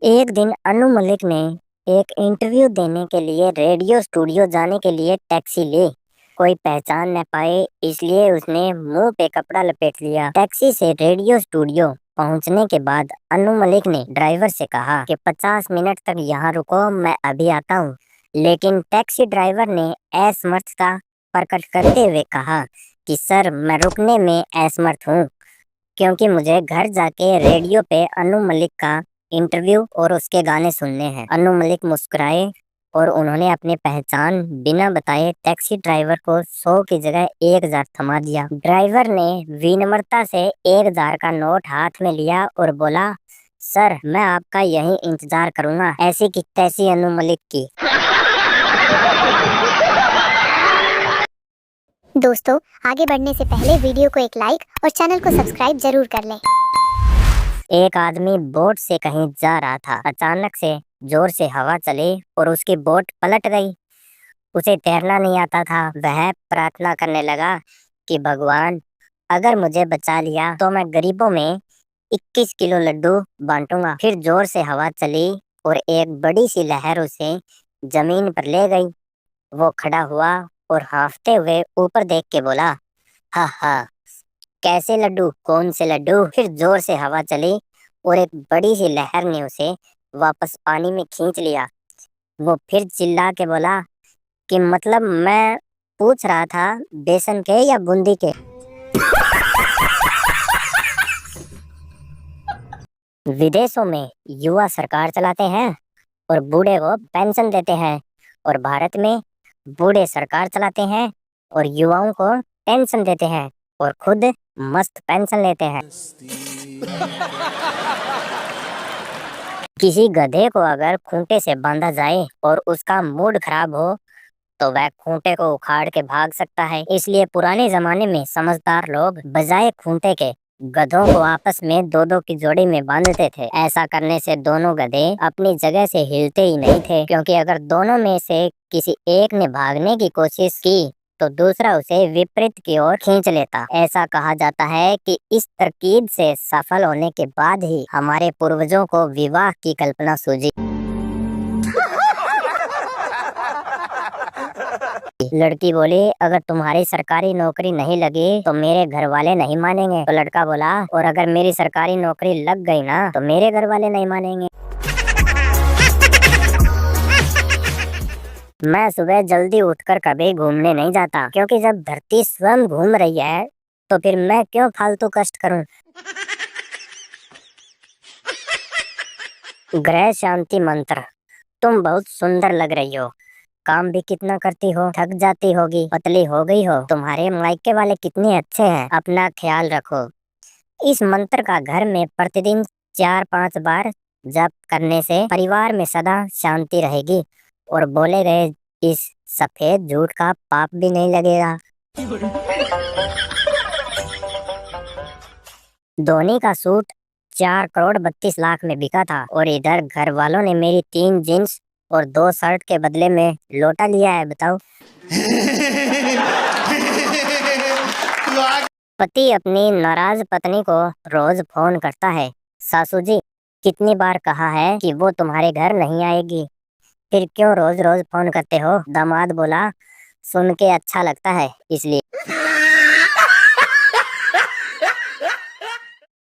एक दिन अनु मलिक ने एक इंटरव्यू देने के लिए रेडियो स्टूडियो जाने के लिए टैक्सी ली। कोई पहचान न पाए इसलिए उसने मुंह पे कपड़ा लपेट लिया। टैक्सी से रेडियो स्टूडियो पहुंचने के बाद अनु मलिक ने ड्राइवर से कहा कि 50 मिनट तक यहाँ रुको, मैं अभी आता हूँ। लेकिन टैक्सी ड्राइवर ने असमर्थता प्रकट करते हुए कहा कि सर, मैं रुकने में असमर्थ हूँ क्योंकि मुझे घर जाके रेडियो पे अनु मलिक का इंटरव्यू और उसके गाने सुनने हैं। अनु मलिक मुस्कुराए और उन्होंने अपनी पहचान बिना बताए टैक्सी ड्राइवर को 100 की जगह 1000 थमा दिया। ड्राइवर ने विनम्रता से 1000 का नोट हाथ में लिया और बोला, सर, मैं आपका यहीं इंतजार करूंगा। ऐसी की तैसी अनु मलिक की। दोस्तों, आगे बढ़ने से पहले वीडियो को एक लाइक और चैनल को सब्सक्राइब जरूर कर लें। एक आदमी बोट से कहीं जा रहा था। अचानक से जोर से हवा चली और उसकी बोट पलट गई। उसे तैरना नहीं आता था। वह प्रार्थना करने लगा कि भगवान, अगर मुझे बचा लिया तो मैं गरीबों में 21 किलो लड्डू बांटूंगा। फिर जोर से हवा चली और एक बड़ी सी लहर उसे जमीन पर ले गई। वो खड़ा हुआ और हांफते हुए ऊपर देख के बोला, हा हा, कैसे लड्डू, कौन से लड्डू। फिर जोर से हवा चली और एक बड़ी सी लहर ने उसे वापस पानी में खींच लिया। वो फिर चिल्ला के बोला कि मतलब मैं पूछ रहा था बेसन के या बूंदी के। विदेशों में युवा सरकार चलाते हैं और बूढ़े को पेंशन देते हैं, और भारत में बूढ़े सरकार चलाते हैं और युवाओं को पेंशन देते हैं और खुद मस्त पेंशन लेते हैं। किसी गधे को अगर खूंटे से बांधा जाए और उसका मूड खराब हो तो वह खूंटे को उखाड़ के भाग सकता है। इसलिए पुराने जमाने में समझदार लोग बजाय खूंटे के गधों को आपस में दो दो की जोड़ी में बांधते थे। ऐसा करने से दोनों गधे अपनी जगह से हिलते ही नहीं थे, क्योंकि अगर दोनों में से किसी एक ने भागने की कोशिश की तो दूसरा उसे विपरीत की ओर खींच लेता। ऐसा कहा जाता है कि इस तरकीब से सफल होने के बाद ही हमारे पूर्वजों को विवाह की कल्पना सूझी। लड़की बोली, अगर तुम्हारी सरकारी नौकरी नहीं लगी तो मेरे घर वाले नहीं मानेंगे। तो लड़का बोला, और अगर मेरी सरकारी नौकरी लग गई ना तो मेरे घर वाले नहीं मानेंगे। मैं सुबह जल्दी उठकर कभी घूमने नहीं जाता, क्योंकि जब धरती स्वयं घूम रही है तो फिर मैं क्यों फालतू कष्ट करूं। ग्रह शांति मंत्र। तुम बहुत सुंदर लग रही हो, काम भी कितना करती हो, थक जाती होगी, पतली हो गई हो। तुम्हारे मायके वाले कितने अच्छे हैं, अपना ख्याल रखो। इस मंत्र का घर में प्रतिदिन 4-5 बार जप करने से परिवार में सदा शांति रहेगी और बोले गए इस सफेद झूठ का पाप भी नहीं लगेगा। धोनी का सूट 4 करोड़ 32 लाख में बिका था और इधर घर वालों ने मेरी 3 जींस और 2 शर्ट के बदले में लौटा लिया है, बताओ। पति अपनी नाराज पत्नी को रोज फोन करता है, सासू जी, कितनी बार कहा है कि वो तुम्हारे घर नहीं आएगी, फिर क्यों रोज रोज फोन करते हो। दामाद बोला, सुन के अच्छा लगता है इसलिए।